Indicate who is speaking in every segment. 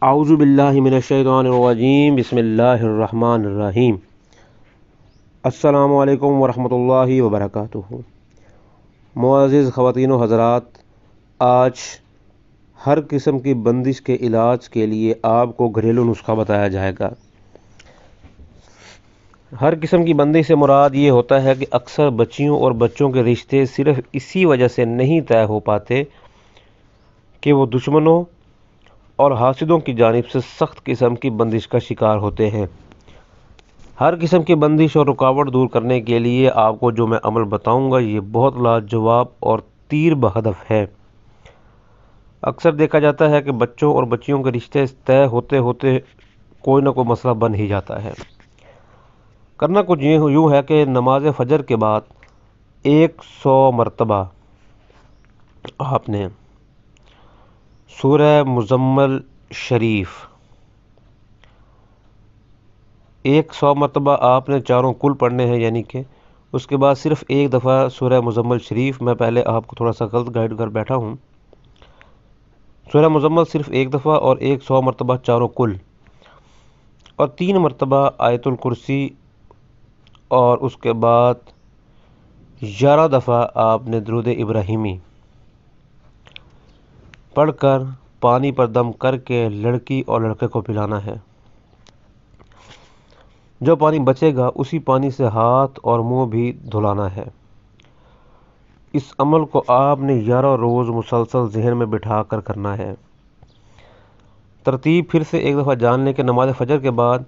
Speaker 1: اعوذ باللہ من الشیطان الرجیم بسم اللہ الرحمن الرحیم۔ السلام علیکم ورحمۃ اللہ وبرکاتہ۔ معزز خواتین و حضرات، آج ہر قسم کی بندش کے علاج کے لیے آپ کو گھریلو نسخہ بتایا جائے گا۔ ہر قسم کی بندش سے مراد یہ ہوتا ہے کہ اکثر بچیوں اور بچوں کے رشتے صرف اسی وجہ سے نہیں طے ہو پاتے کہ وہ دشمنوں اور حاسدوں کی جانب سے سخت قسم کی بندش کا شکار ہوتے ہیں۔ ہر قسم کی بندش اور رکاوٹ دور کرنے کے لیے آپ کو جو میں عمل بتاؤں گا یہ بہت لاجواب اور تیر بہدف ہے۔ اکثر دیکھا جاتا ہے کہ بچوں اور بچیوں کے رشتے طے ہوتے ہوتے کوئی نہ کوئی مسئلہ بن ہی جاتا ہے۔ کرنا کچھ یوں ہے کہ نماز فجر کے بعد 100 مرتبہ آپ نے سورہ مزمل شریف 100 مرتبہ آپ نے چاروں کل پڑھنے ہیں، یعنی کہ اس کے بعد صرف ایک دفعہ سورہ مزمل شریف۔ میں پہلے آپ کو تھوڑا سا غلط گائیڈ کر بیٹھا ہوں۔ سورہ مزمل صرف ایک دفعہ اور 100 مرتبہ چاروں کل، اور 3 مرتبہ آیت الکرسی، اور اس کے بعد 11 دفعہ آپ نے درود ابراہیمی پڑھ کر پانی پر دم کر کے لڑکی اور لڑکے کو پلانا ہے۔ جو پانی بچے گا اسی پانی سے ہاتھ اور منہ بھی دھلانا ہے۔ اس عمل کو آپ نے 11 روز مسلسل ذہن میں بٹھا کر کرنا ہے۔ ترتیب پھر سے ایک دفعہ جان لیں کہ نماز فجر کے بعد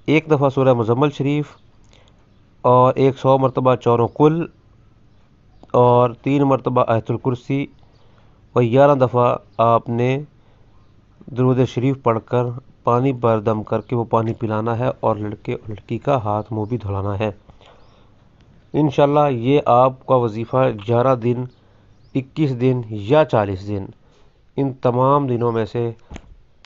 Speaker 1: 1 دفعہ سورہ مزمل شریف، اور 100 مرتبہ چاروں کل، اور 3 مرتبہ آیت الکرسی، اور 11 دفعہ آپ نے درود شریف پڑھ کر پانی پر دم کر کے وہ پانی پلانا ہے، اور لڑکے اور لڑکی کا ہاتھ منہ بھی دھلانا ہے۔ انشاءاللہ یہ آپ کا وظیفہ 11 دن، 21 دن یا 40 دن، ان تمام دنوں میں سے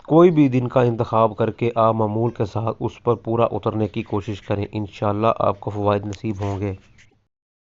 Speaker 1: کوئی بھی دن کا انتخاب کر کے آپ معمول کے ساتھ اس پر پورا اترنے کی کوشش کریں۔ انشاءاللہ آپ کو فوائد نصیب ہوں گے۔